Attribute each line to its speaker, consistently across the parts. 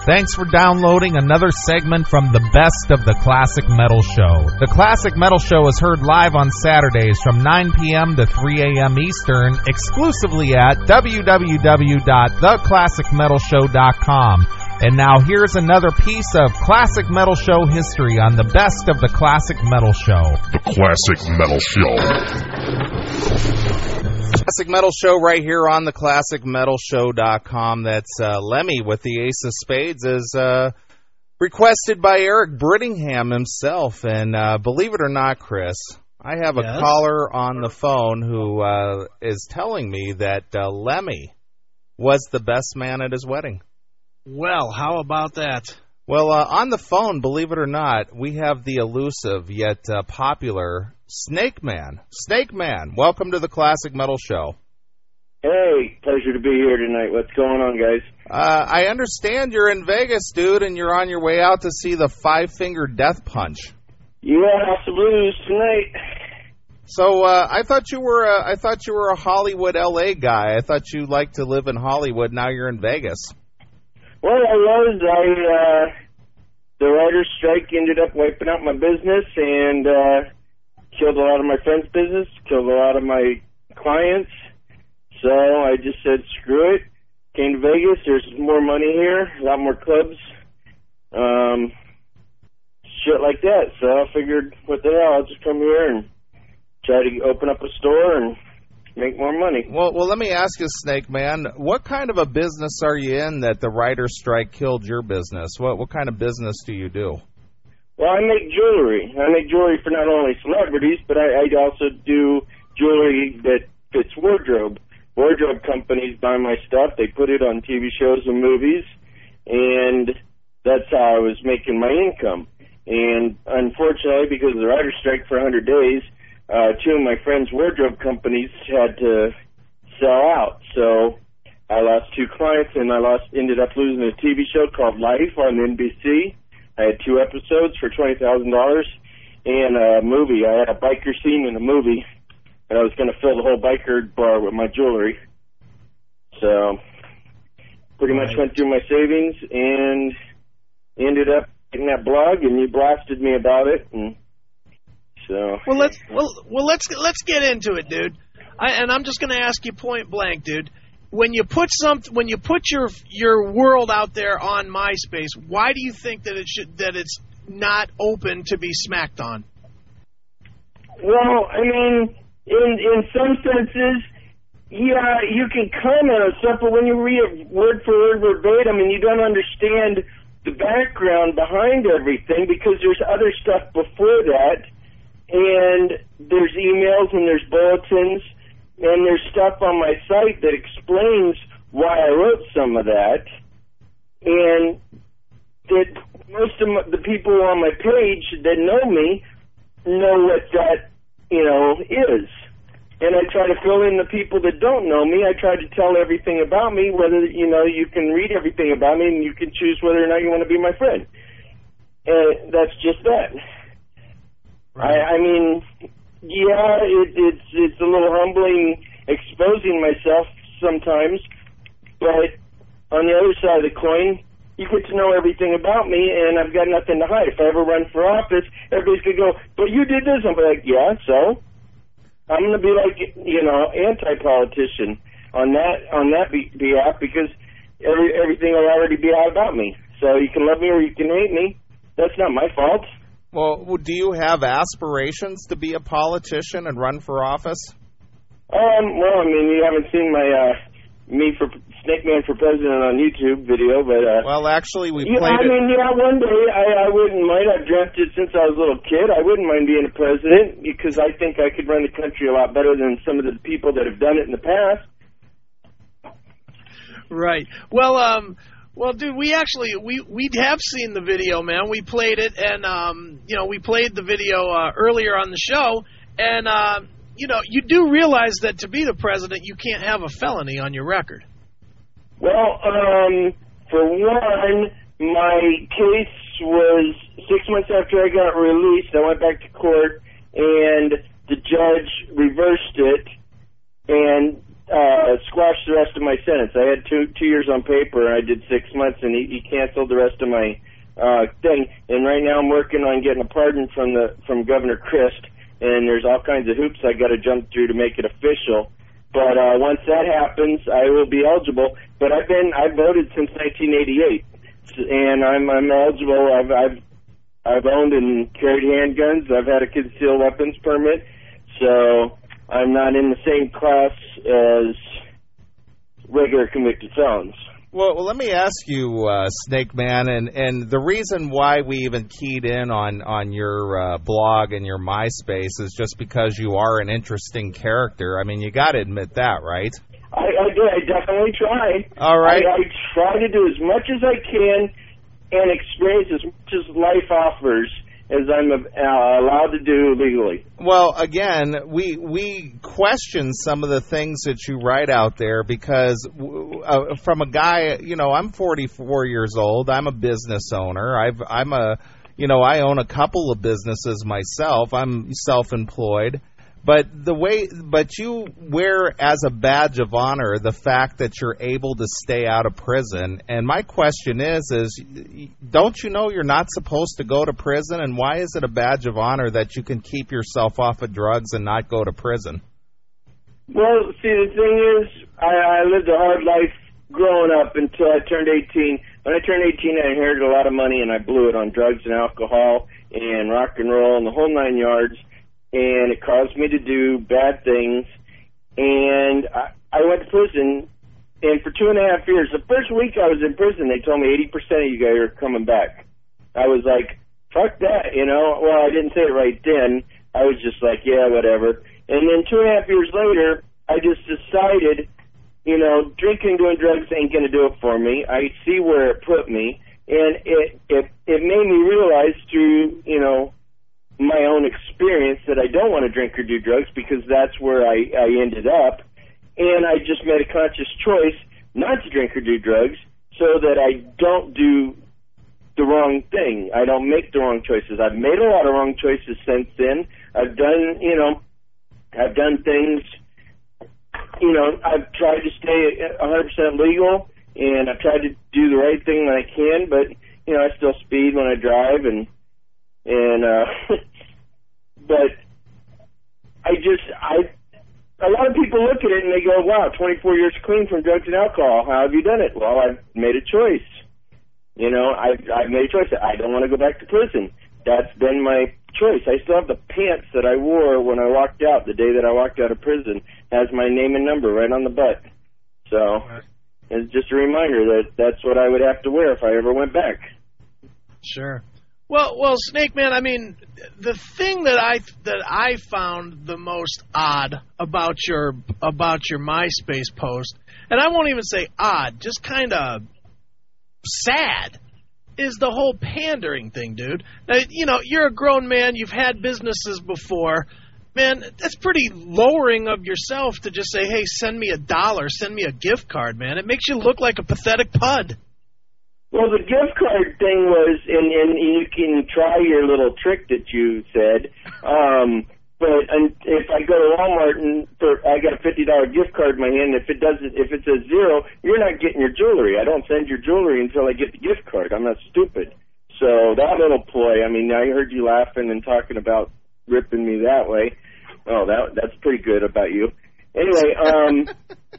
Speaker 1: Thanks for downloading another segment from the Best of the Classic Metal Show. The Classic Metal Show is heard live on Saturdays from 9 p.m. to 3 a.m. Eastern, exclusively at www.theclassicmetalshow.com. And now here's another piece of Classic Metal Show history on the Best of the Classic Metal Show.
Speaker 2: The Classic Metal Show.
Speaker 1: Classic Metal Show right here on the ClassicMetalShow.com. That's Lemmy with the Ace of Spades is requested by Eric Brittingham himself. And believe it or not, Chris, I have a caller on the phone who is telling me that Lemmy was the best man at his wedding.
Speaker 3: Well, how about that?
Speaker 1: Well, on the phone, believe it or not, we have the elusive yet popular Snakemannn. Snakemannn, welcome to the Classic Metal Show.
Speaker 4: Hey, pleasure to be here tonight. What's going on, guys?
Speaker 1: I understand you're in Vegas, dude, and you're on your way out to see the Five Finger Death Punch.
Speaker 4: Yeah, House of Blues tonight.
Speaker 1: So I thought you were a Hollywood, LA guy. I thought you liked to live in Hollywood. Now you're in Vegas.
Speaker 4: Well, I was. The writer's strike ended up wiping out my business and killed a lot of my friends' business, killed a lot of my clients. So I just said, screw it. Came to Vegas. There's more money here, a lot more clubs, shit like that. So I figured, what the hell, I'll just come here and try to open up a store and make more money.
Speaker 1: Well, let me ask you, Snakemannn, what kind of a business are you in that the writer's strike killed your business? What kind of business do you do?
Speaker 4: Well, I make jewelry. I make jewelry for not only celebrities, but I also do jewelry that fits wardrobe. Wardrobe companies buy my stuff. They put it on TV shows and movies, and that's how I was making my income. And unfortunately, because of the writer's strike for 100 days, two of my friends' wardrobe companies had to sell out. So I lost two clients, and ended up losing a TV show called Life on NBC. I had 2 episodes for $20,000, and a movie. I had a biker scene in a movie, and I was going to fill the whole biker bar with my jewelry. So pretty much went through my savings and ended up in that blog, and you blasted me about it, and so.
Speaker 3: Well, let's get into it, dude. I'm just going to ask you point blank, dude. When you put your world out there on MySpace, why do you think that it's not open to be smacked on?
Speaker 4: Well, I mean, in some senses, yeah, you can comment on stuff, but when you read it word for word verbatim and you don't understand the background behind everything, because there's other stuff before that, and there's emails and there's bulletins, and there's stuff on my site that explains why I wrote some of that, and that most of the people on my page that know me know what that, is. And I try to fill in the people that don't know me. I try to tell everything about me, whether, you can read everything about me and you can choose whether or not you want to be my friend. And that's just that. Right. I mean, yeah, it's a little humbling exposing myself sometimes, but on the other side of the coin, you get to know everything about me, and I've got nothing to hide. If I ever run for office, everybody's going to go, but you did this. I'm like, yeah, so? I'm going to be like, anti-politician on that behalf, because everything will already be out about me. So you can love me or you can hate me. That's not my fault.
Speaker 1: Well, do you have aspirations to be a politician and run for office?
Speaker 4: Well, I mean, you haven't seen my me for Snakemannn for president on YouTube video, but
Speaker 1: well, actually, we played
Speaker 4: it. I mean, one day I wouldn't mind. I've dreamt it since I was a little kid. I wouldn't mind being a president, because I think I could run the country a lot better than some of the people that have done it in the past.
Speaker 3: Right. Well, dude, we have seen the video, man. We played it, and we played the video earlier on the show, and you do realize that to be the president, you can't have a felony on your record.
Speaker 4: Well, for one, my case was 6 months after I got released. I went back to court, and the judge reversed it, and squashed the rest of my sentence. I had 2 years on paper, and I did 6 months, and he canceled the rest of my thing. And right now I'm working on getting a pardon from Governor Christ, and there's all kinds of hoops I got to jump through to make it official. But once that happens, I will be eligible. But I've voted since 1988, and I'm eligible. I've owned and carried handguns. I've had a concealed weapons permit, so I'm not in the same class as regular convicted felons.
Speaker 1: Well, let me ask you, Snakemannn, and the reason why we even keyed in on your blog and your MySpace is just because you are an interesting character. I mean, you got to admit that, right?
Speaker 4: I do. I definitely try.
Speaker 1: All right.
Speaker 4: I try to do as much as I can and experience as much as life offers as I'm allowed to do legally.
Speaker 1: Well, again, we question some of the things that you write out there because from a guy, I'm 44 years old. I'm a business owner. I own a couple of businesses myself. I'm self-employed. But you wear as a badge of honor the fact that you're able to stay out of prison. And my question is don't you know you're not supposed to go to prison? And why is it a badge of honor that you can keep yourself off of drugs and not go to prison?
Speaker 4: Well, see, the thing is, I lived a hard life growing up until I turned 18. When I turned 18, I inherited a lot of money, and I blew it on drugs and alcohol and rock and roll and the whole 9 yards. And it caused me to do bad things, and I went to prison, and for 2.5 years, the first week I was in prison, they told me 80% of you guys are coming back. I was like, fuck that, Well, I didn't say it right then. I was just like, yeah, whatever. And then 2.5 years later, I just decided, drinking, doing drugs ain't going to do it for me. I see where it put me, and it made me realize through, my own experience that I don't want to drink or do drugs because that's where I ended up. And I just made a conscious choice not to drink or do drugs so that I don't do the wrong thing. I don't make the wrong choices. I've made a lot of wrong choices since then. I've done things, I've tried to stay 100% legal, and I've tried to do the right thing when I can, but, I still speed when I drive, but a lot of people look at it and they go, wow, 24 years clean from drugs and alcohol. How have you done it? Well, I've made a choice. I've made a choice. I don't want to go back to prison. That's been my choice. I still have the pants that I wore when I walked out, the day that I walked out of prison. Has my name and number right on the butt. So it's just a reminder that that's what I would have to wear if I ever went back.
Speaker 3: Sure. Well, Snakemannn, I mean, the thing that I found the most odd about your MySpace post, and I won't even say odd, just kind of sad, is the whole pandering thing, dude. Now, you're a grown man, you've had businesses before. Man, that's pretty lowering of yourself to just say, hey, send me $1, send me a gift card, man. It makes you look like a pathetic pud.
Speaker 4: Well, the gift card thing was, and you can try your little trick that you said, but if I go to Walmart and I got a $50 gift card in my hand, if it says 0, you're not getting your jewelry. I don't send your jewelry until I get the gift card. I'm not stupid. So that little ploy, I mean, I heard you laughing and talking about ripping me that way. Oh, that's pretty good about you. Anyway,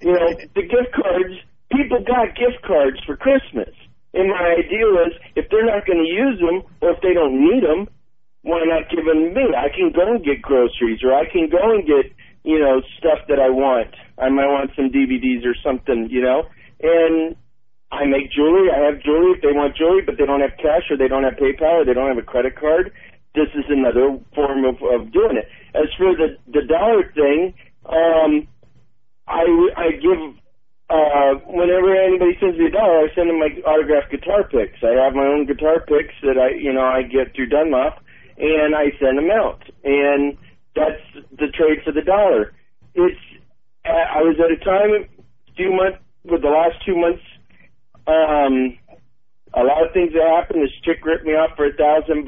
Speaker 4: the gift cards, people got gift cards for Christmas. And my idea was, if they're not going to use them, or if they don't need them, why not give them to me? I can go and get groceries, or I can go and get, stuff that I want. I might want some DVDs or something, And I make jewelry. I have jewelry if they want jewelry, but they don't have cash, or they don't have PayPal, or they don't have a credit card. This is another form of doing it. As for the dollar thing, I give... whenever anybody sends me $1, I send them my autographed guitar picks. I have my own guitar picks that I get through Dunlop, and I send them out. And that's the trade for the $1. I was at a time, with the last 2 months, a lot of things that happened. This chick ripped me off for $1,000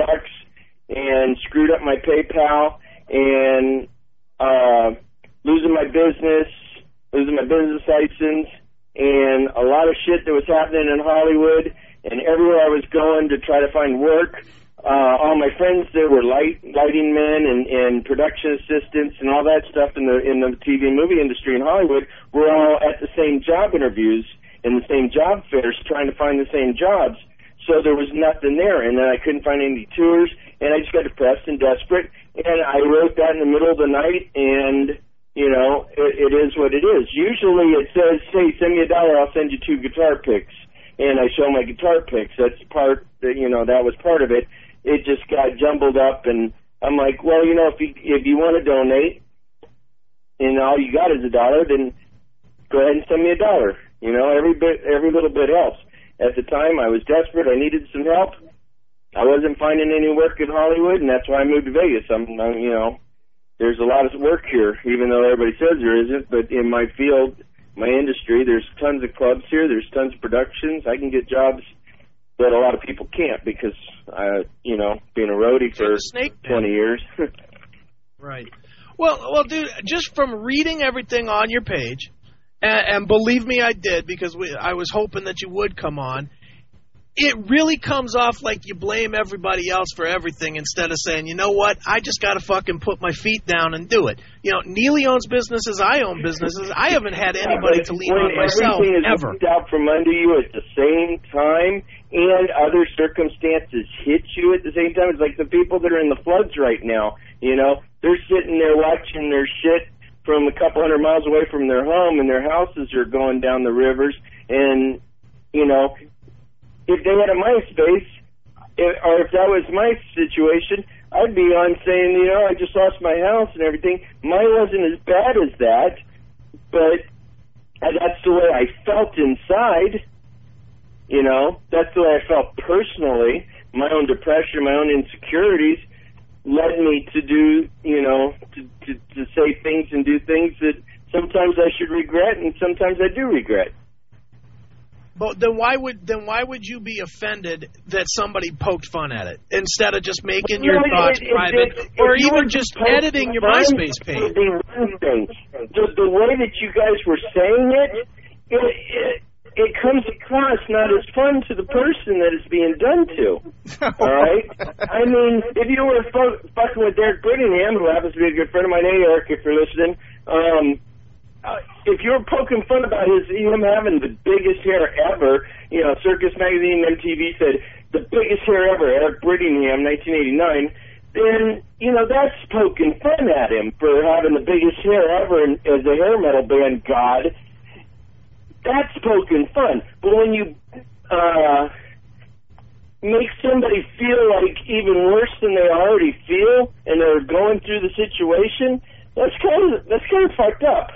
Speaker 4: and screwed up my PayPal and losing my business. It losing my business license, and a lot of shit that was happening in Hollywood, and everywhere I was going to try to find work. All my friends that were lighting men and production assistants and all that stuff in the TV and movie industry in Hollywood were all at the same job interviews and the same job fairs trying to find the same jobs. So there was nothing there, and then I couldn't find any tours, and I just got depressed and desperate, and I wrote that in the middle of the night, and, you know, it is what it is. Usually it says, hey, send me $1, I'll send you 2 guitar picks, and I show my guitar picks. That's part, you know, that was part of it. It just got jumbled up, and I'm like, well, you know, if you want to donate, and all you got is $1, then go ahead and send me $1. You know, every little bit helps. At the time, I was desperate. I needed some help. I wasn't finding any work in Hollywood, and that's why I moved to Vegas. I'm you know, there's a lot of work here, even though everybody says there isn't. But in my field, my industry, there's tons of clubs here. There's tons of productions. I can get jobs that a lot of people can't because, you know, being a roadie for 20 years.
Speaker 3: Right. Well, dude, just from reading everything on your page, and believe me, I did, because I was hoping that you would come on, it really comes off like you blame everybody else for everything instead of saying, you know what, I just got to fucking put my feet down and do it. You know, Neely owns businesses, I own businesses. I haven't had anybody to lean on myself,
Speaker 4: everything is
Speaker 3: ever.
Speaker 4: ripped out from under you at the same time, and other circumstances hit you at the same time. It's like the people that are in the floods right now, you know, they're sitting there watching their shit from a couple hundred miles away from their home, and their houses are going down the rivers, and, you know, if they had a MySpace, or if that was my situation, I'd be on saying, you know, I just lost my house and everything. Mine wasn't as bad as that, but that's the way I felt inside. You know, that's the way I felt personally. My own depression, my own insecurities led me to do, you know, to say things and do things that sometimes I should regret and sometimes I do regret.
Speaker 3: But then why would you be offended that somebody poked fun at it instead of just making your thoughts private, or even just editing your MySpace page?
Speaker 4: The way that you guys were saying it comes across not as fun to the person that it's being done to. All right? I mean, if you were fucking with Eric Brittingham, who happens to be a good friend of mine, hey, Eric, if you're listening, if you were poking fun about him having the biggest hair ever, you know, Circus Magazine and MTV said the biggest hair ever, Eric Brittingham, 1989, then, you know, that's poking fun at him for having the biggest hair ever as a hair metal band god. That's poking fun. But when you make somebody feel like even worse than they already feel and they're going through the situation, that's kind of fucked up.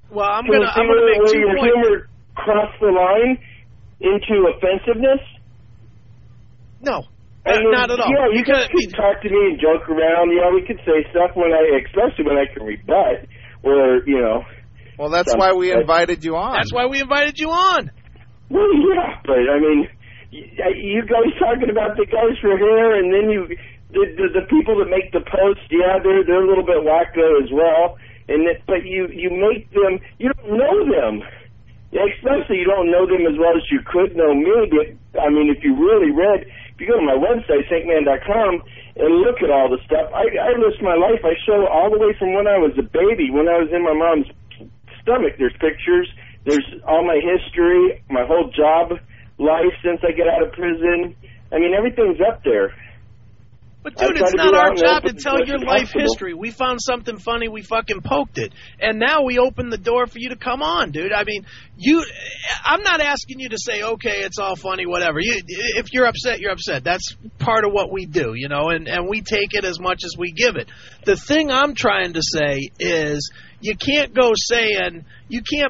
Speaker 3: Well, I'm gonna make 2
Speaker 4: your
Speaker 3: points.
Speaker 4: humor cross the line into offensiveness?
Speaker 3: No,
Speaker 4: I mean,
Speaker 3: not at all.
Speaker 4: Yeah, you can talk to me and joke around. Yeah, we could say stuff especially when I can rebut, or, you know.
Speaker 1: Well, that's why we invited you on.
Speaker 3: That's why we invited you on.
Speaker 4: Well, yeah, but I mean, you guys talking about the guys for hair, and then the people that make the posts, yeah, they're a little bit wacko as well. But you make them, you don't know them. Yeah, especially you don't know them as well as you could know me. But, I mean, if you go to my website, Snakemannn.com, and look at all the stuff, I list my life. I show all the way from when I was a baby, when I was in my mom's stomach. There's pictures. There's all my history, my whole job life since I get out of prison. I mean, everything's up there.
Speaker 3: But, dude, it's not our job to tell your life history. We found something funny, we fucking poked it. And now we open the door for you to come on, dude. I mean, I'm not asking you to say, okay, it's all funny, whatever. If you're upset, you're upset. That's part of what we do, you know, and we take it as much as we give it. The thing I'm trying to say is you can't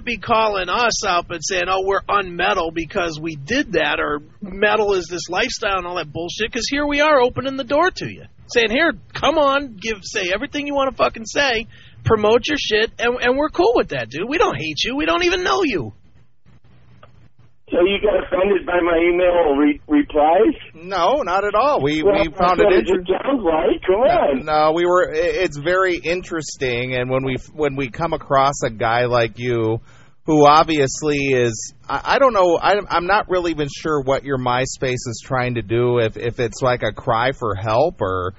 Speaker 3: be calling us up and saying, oh, we're unmetal because we did that, or metal is this lifestyle and all that bullshit, because here we are opening the door to you. Saying, here, come on, say everything you want to fucking say, promote your shit, and we're cool with that, dude. We don't hate you. We don't even know you.
Speaker 4: So you got offended by my email replies?
Speaker 1: No, not at all. We found
Speaker 4: it
Speaker 1: it
Speaker 4: interesting. Sounds like. Come on.
Speaker 1: No, it's very interesting, and when we come across a guy like you, who obviously is, I don't know, I'm not really even sure what your MySpace is trying to do, if it's like a cry for help or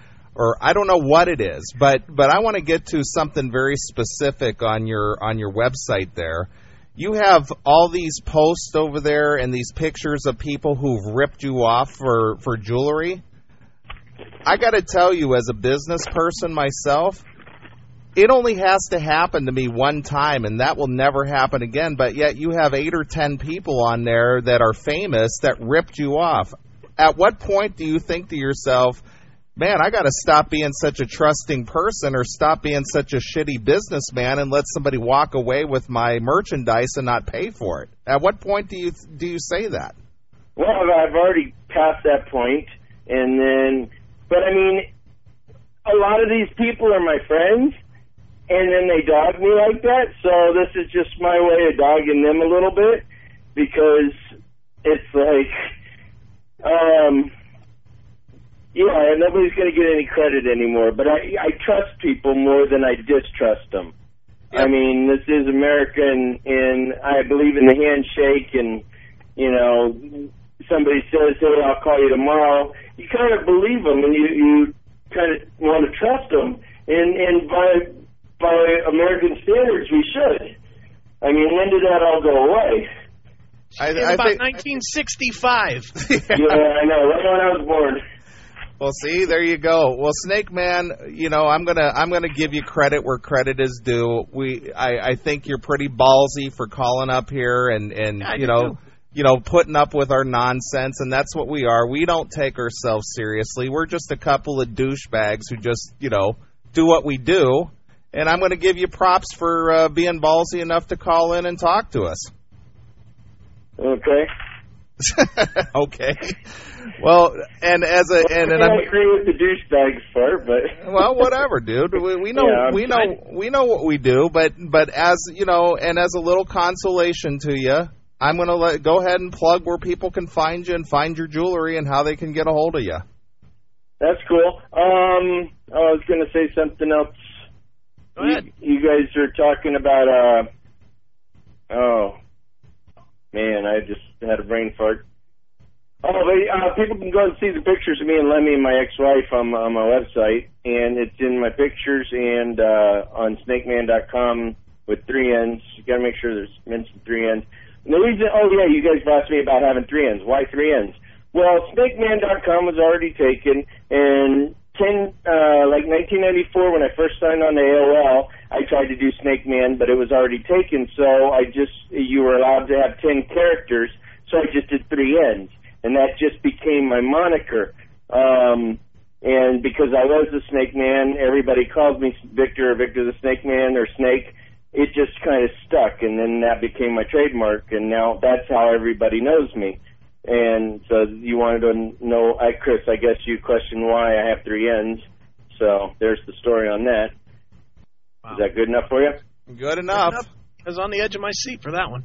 Speaker 1: I don't know what it is, but I want to get to something very specific on your website there. You have all these posts over there and these pictures of people who've ripped you off for jewelry. I got to tell you, as a business person myself, it only has to happen to me one time, and that will never happen again, but yet you have 8 or 10 people on there that are famous that ripped you off. At what point do you think to yourself, man, I got to stop being such a trusting person or stop being such a shitty businessman and let somebody walk away with my merchandise and not pay for it? At what point do you say that?
Speaker 4: Well, I've already passed that point, but I mean, a lot of these people are my friends, and then they dog me like that, so this is just my way of dogging them a little bit, because it's like, nobody's going to get any credit anymore, but I trust people more than I distrust them. Yep. I mean, this is America, and I believe in the handshake, and, somebody says, hey, I'll call you tomorrow, you kind of believe them, and you kind of want to trust them, and by American standards, we should. I mean, when did that all go away?
Speaker 3: About 1965.
Speaker 4: Yeah, I know. Right when I was born.
Speaker 1: Well, see, there you go. Well, Snakemannn, I'm gonna give you credit where credit is due. I think you're pretty ballsy for calling up here and putting up with our nonsense, and that's what we are. We don't take ourselves seriously. We're just a couple of douchebags who just do what we do. And I'm going to give you props for being ballsy enough to call in and talk to us.
Speaker 4: Okay.
Speaker 1: Okay. Well, I
Speaker 4: agree with the douchebags part, but
Speaker 1: well, whatever, dude. We know what we do, but as and as a little consolation to you, I'm going to go ahead and plug where people can find you and find your jewelry and how they can get a hold of you.
Speaker 4: That's cool. I was going to say something else.
Speaker 3: Go ahead.
Speaker 4: You guys are talking about, oh, man, I just had a brain fart. People can go and see the pictures of me and Lemmy and my ex-wife on my website, and it's in my pictures and on Snakemannn.com with 3 N's. You got to make sure there's mentioned 3 N's. And the reason, you guys asked me about having 3 N's. Why 3 N's? Well, Snakemannn.com was already taken, and 1994, when I first signed on to AOL, I tried to do Snakemannn, but it was already taken, so you were allowed to have 10 characters, so I just did 3 N's, and that just became my moniker. And because I was the Snakeman, everybody called me Victor or Victor the Snakeman or Snake. It just kind of stuck, and then that became my trademark, and now that's how everybody knows me. And so you wanted to know, Chris, I guess you questioned why I have 3 N's. So there's the story on that. Wow. Is that good enough for you?
Speaker 1: Good enough.
Speaker 3: I was on the edge of my seat for that one.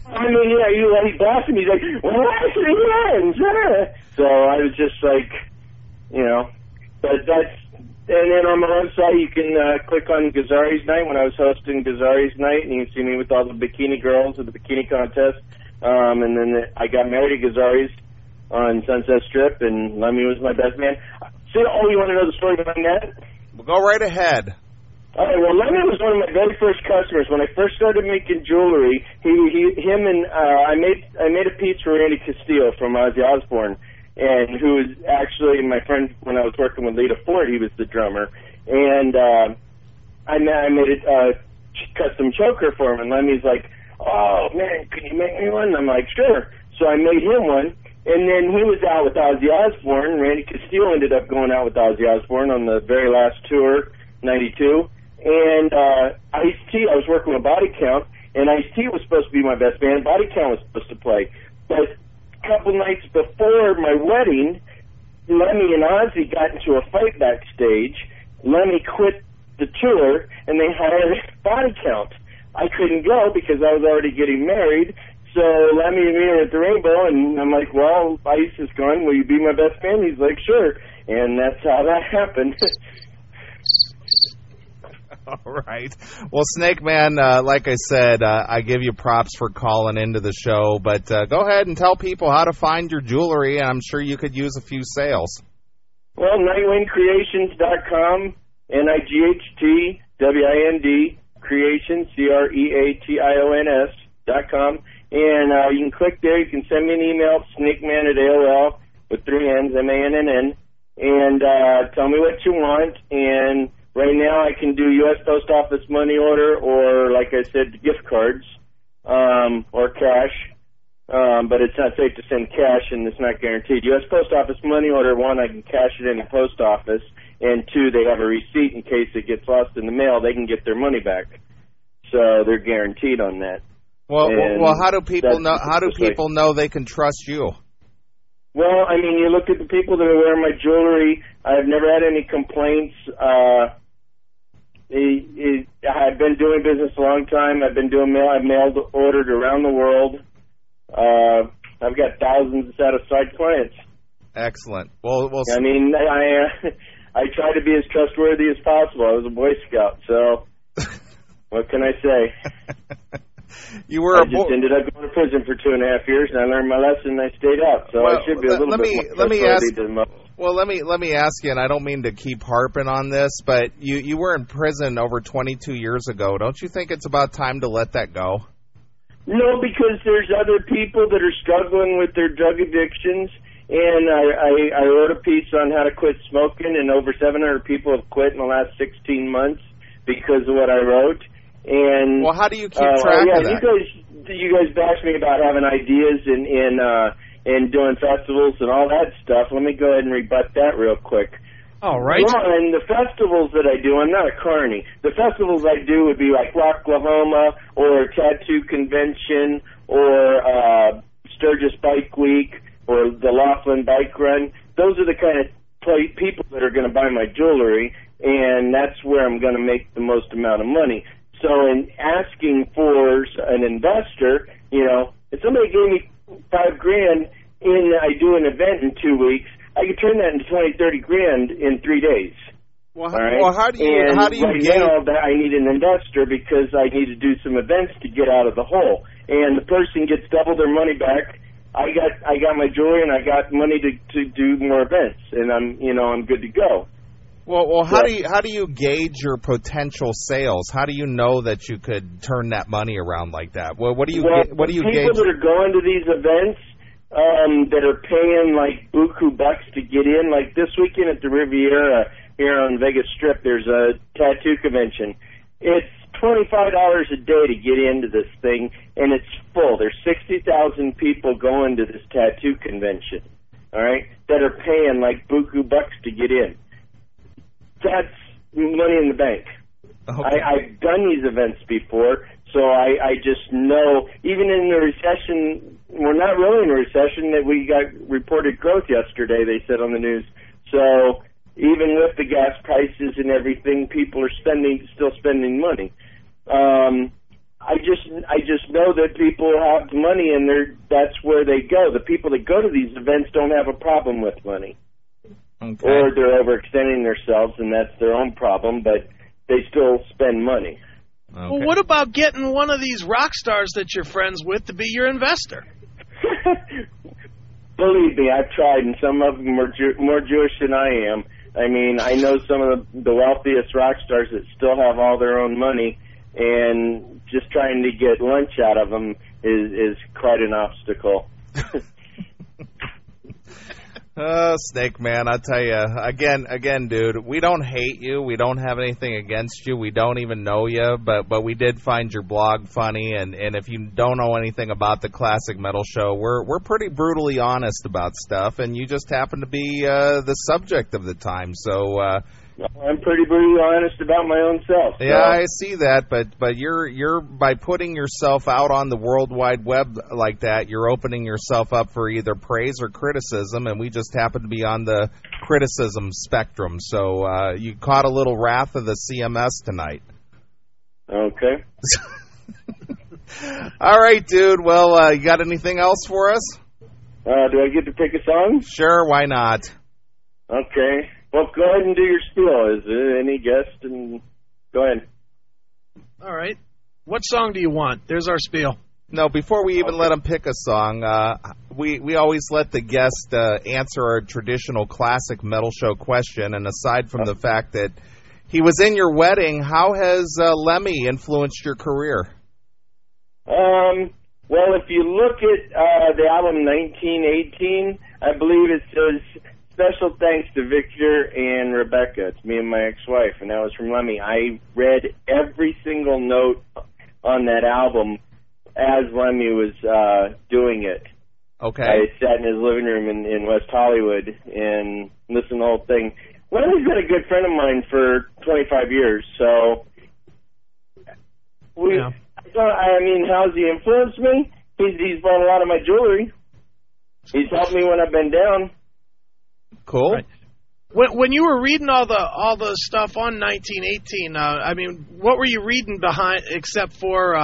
Speaker 4: I mean, yeah, he blasted me. He's like, why 3 N's? So I was just like, but that's, and then on my website you can click on Gazzari's Night when I was hosting Gazzari's Night, and you can see me with all the bikini girls at the bikini contest. And then I got married to Gazzari's on Sunset Strip, and Lemmy was my best man. See, you want to know the story behind that?
Speaker 1: Well, go right ahead.
Speaker 4: All right, well, Lemmy was one of my very first customers. When I first started making jewelry, I made a piece for Randy Castillo from Ozzy Osbourne, and who was actually my friend when I was working with Lita Ford. He was the drummer, and I made a custom choker for him, and Lemmy's like, oh, man, can you make me one? And I'm like, sure. So I made him one, and then he was out with Ozzy Osbourne. Randy Castillo ended up going out with Ozzy Osbourne on the very last tour, 92. And Ice-T, I was working with Body Count, and Ice-T was supposed to be my best man. Body Count was supposed to play. But a couple nights before my wedding, Lemmy and Ozzy got into a fight backstage. Lemmy quit the tour, and they hired Body Count. I couldn't go because I was already getting married, So let me meet at the Rainbow, and I'm like, well, Ice is gone. Will you be my best man? He's like, sure. And that's how that happened.
Speaker 1: All right. Well, Snakemannn, like I said, I give you props for calling into the show, but go ahead and tell people how to find your jewelry, and I'm sure you could use a few sales.
Speaker 4: Well, nightwindcreations.com, NIGHTWIND, creations, CREATIONS.com, and you can click there. You can send me an email, Snakemannn at AOL, with 3 N's, MANNN, and tell me what you want. And right now I can do U.S. Post Office money order or, like I said, gift cards or cash. But it's not safe to send cash, and it's not guaranteed. U.S. Post Office money order, 1, I can cash it in the post office, and 2, they have a receipt in case it gets lost in the mail. They can get their money back, so they're guaranteed on that.
Speaker 1: Well, how do people know? How do people know they can trust you?
Speaker 4: Well, I mean, you look at the people that are wearing my jewelry. I've never had any complaints. I've been doing business a long time. I've been doing mail. I've mailed ordered around the world. I've got thousands of satisfied clients.
Speaker 1: Excellent. Well,
Speaker 4: I mean, I try to be as trustworthy as possible. I was a Boy Scout, so what can I say? I just ended up going to prison for 2.5 years, and I learned my lesson, and I stayed out. So I should be a little bit more trustworthy than most.
Speaker 1: Well, let me ask you, and I don't mean to keep harping on this, but you were in prison over 22 years ago. Don't you think it's about time to let that go?
Speaker 4: No, because there's other people that are struggling with their drug addictions, and I wrote a piece on how to quit smoking, and over 700 people have quit in the last 16 months because of what I wrote. And
Speaker 1: well, how do you keep track of that?
Speaker 4: You guys bash me about having ideas and doing festivals and all that stuff. Let me go ahead and rebut that real quick.
Speaker 3: All right.
Speaker 4: One, the festivals that I do, I'm not a carny. The festivals I do would be like Rocklahoma or Tattoo Convention or Sturgis Bike Week or the Laughlin Bike Run. Those are the kind of people that are going to buy my jewelry, and that's where I'm going to make the most amount of money. So in asking for an investor, if somebody gave me $5,000 and I do an event in 2 weeks, I could turn that into $20,000-$30,000 in 3 days.
Speaker 1: Well,
Speaker 4: all right?
Speaker 1: Well, how do you
Speaker 4: right now I need an investor because I need to do some events to get out of the hole. And the person gets double their money back. I got my jewelry and I got money to do more events, and I'm good to go.
Speaker 1: Well, how do you gauge your potential sales? How do you know that you could turn that money around like that? What do you gauge?
Speaker 4: People that are going to these events that are paying like buku bucks to get in, like this weekend at the Riviera here on Vegas Strip, there's a tattoo convention. It's $25 a day to get into this thing, and it's full. There's 60,000 people going to this tattoo convention, all right, that are paying like buku bucks to get in. That's money in the bank. Okay. I've done these events before, so I just know, even in the recession, we're not really in a recession, that we got reported growth yesterday, they said on the news. So even with the gas prices and everything, people are still spending money. I just know that people have money, and that's where they go. The people that go to these events don't have a problem with money. Okay. Or they're overextending themselves, and that's their own problem, but they still spend money.
Speaker 3: Okay. Well, what about getting one of these rock stars that you're friends with to be your investor?
Speaker 4: Believe me, I've tried, and some of them are more Jewish than I am. I mean, I know some of the wealthiest rock stars that still have all their own money, and just trying to get lunch out of them is quite an obstacle.
Speaker 1: Snakemannn, I'll tell you, again, dude, we don't hate you. We don't have anything against you. We don't even know you, but we did find your blog funny, and if you don't know anything about the Classic Metal Show, we're pretty brutally honest about stuff, and you just happen to be the subject of the time, so...
Speaker 4: I'm pretty brutally honest about my own self. So.
Speaker 1: Yeah, I see that, but you're by putting yourself out on the World Wide Web like that, you're opening yourself up for either praise or criticism, and we just happen to be on the criticism spectrum. So you caught a little wrath of the CMS tonight.
Speaker 4: Okay.
Speaker 1: All right, dude. Well, you got anything else for us?
Speaker 4: Do I get to pick a song?
Speaker 1: Sure, why not?
Speaker 4: Okay. Well, go ahead and do your spiel. Is there any guest? And go ahead.
Speaker 3: All right. What song do you want? There's our spiel.
Speaker 1: No, before we even let them pick a song, we always let the guest answer our traditional classic metal show question. And aside from the fact that he was in your wedding, how has Lemmy influenced your career?
Speaker 4: Well, if you look at the album 1918, I believe it says, "Special thanks to Victor and Rebecca." It's me and my ex-wife, and that was from Lemmy. I read every single note on that album as Lemmy was doing it.
Speaker 1: Okay.
Speaker 4: I sat in his living room in West Hollywood and listened to the whole thing. Lemmy's been a good friend of mine for 25 years, so I mean, how's he influenced me? He's bought a lot of my jewelry. He's helped me when I've been down.
Speaker 1: Cool.
Speaker 3: Right. When you were reading all the stuff on 1918, I mean, what were you reading behind except for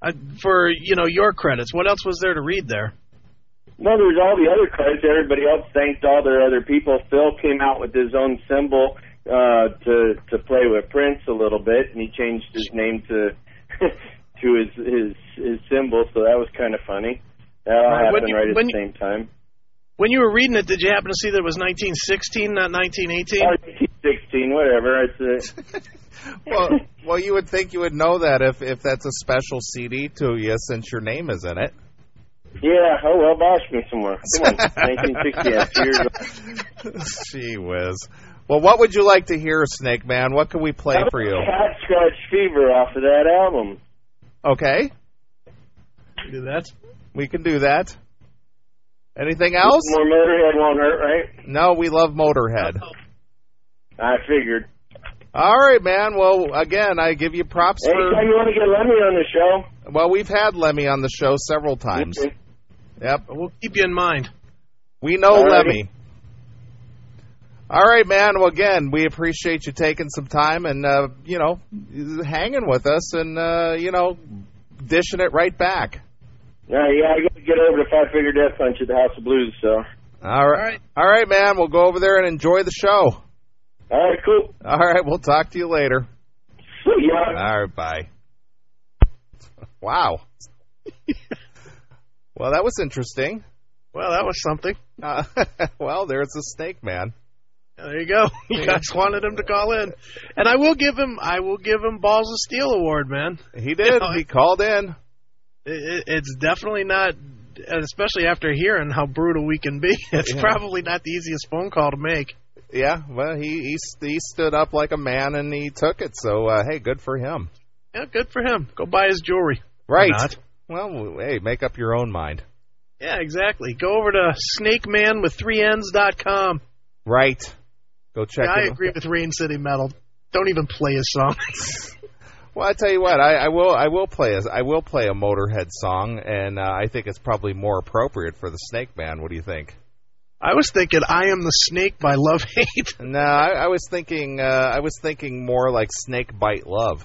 Speaker 3: your credits? What else was there to read there?
Speaker 4: Well, there's all the other credits. Everybody else thanked all their other people. Phil came out with his own symbol to play with Prince a little bit, and he changed his name to his symbol, so that was kind of funny. That all happened right at the same time.
Speaker 3: When you were reading it, did you happen to see that it was 1916, not 1918?
Speaker 4: 1916, whatever.
Speaker 1: Well, you would think you would know that if that's a special CD to you, since your name is in it.
Speaker 4: Yeah, well, bash me some more. Come on, 1960.
Speaker 1: Gee whiz. Well, what would you like to hear, Snakemannn? What can we play for you?
Speaker 4: Cat Scratch Fever off of that album.
Speaker 1: Okay.
Speaker 3: Do that.
Speaker 1: We can do that. Anything else?
Speaker 4: More Motorhead won't hurt, right?
Speaker 1: No, we love Motorhead.
Speaker 4: I figured.
Speaker 1: All right, man. Well, again, I give you props
Speaker 4: Anytime you want to get Lemmy on the show.
Speaker 1: Well, we've had Lemmy on the show several times.
Speaker 4: Okay.
Speaker 1: Yep.
Speaker 3: We'll keep you in mind.
Speaker 1: We know Lemmy. All right, man. Well, again, we appreciate you taking some time and, hanging with us and, dishing it right back.
Speaker 4: Yeah, I got to get over the Five-Figure Death Punch at the House of Blues, so.
Speaker 1: All right, man. We'll go over there and enjoy the show.
Speaker 4: All right, cool.
Speaker 1: All right, we'll talk to you later.
Speaker 4: See ya.
Speaker 1: All right, bye. Wow. Well, that was interesting.
Speaker 3: Well, that was something.
Speaker 1: Well, there's the Snakemannn.
Speaker 3: There you go. You guys wanted him to call in, and I will give him Balls of Steel award, man.
Speaker 1: He did. He called in.
Speaker 3: It's definitely not, especially after hearing how brutal we can be. It's probably not the easiest phone call to make.
Speaker 1: Yeah, well, he stood up like a man and he took it. So hey, good for him.
Speaker 3: Yeah, good for him. Go buy his jewelry.
Speaker 1: Right. Well, hey, make up your own mind.
Speaker 3: Yeah, exactly. Go over to Snakemannn with 3Ns.com.
Speaker 1: Right. Go check.
Speaker 3: Yeah, I agree with Rain City Metal. Don't even play his song.
Speaker 1: Well, I tell you what, I will play a Motorhead song, and I think it's probably more appropriate for the Snakemannn. What do you think?
Speaker 3: I was thinking "I Am the Snake" by Love Hate.
Speaker 1: No, I was thinking more like Snake Bite Love.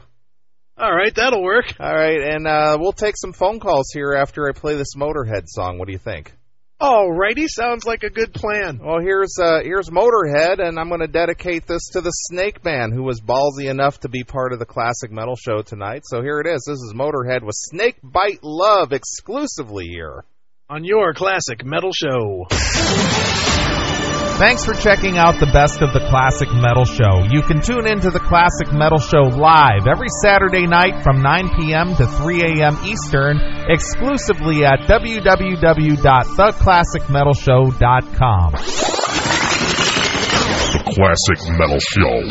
Speaker 3: All right, that'll work.
Speaker 1: All right, and we'll take some phone calls here after I play this Motorhead song. What do you think?
Speaker 3: All righty, sounds like a good plan.
Speaker 1: Well, here's Motorhead, and I'm going to dedicate this to the Snakemannn, who was ballsy enough to be part of the Classic Metal Show tonight. So here it is. This is Motorhead with Snake Bite Love exclusively here
Speaker 3: on your Classic Metal Show.
Speaker 1: Thanks for checking out the best of the Classic Metal Show. You can tune into the Classic Metal Show live every Saturday night from 9 p.m. to 3 a.m. Eastern, exclusively at www.theclassicmetalshow.com.
Speaker 2: The Classic Metal Show.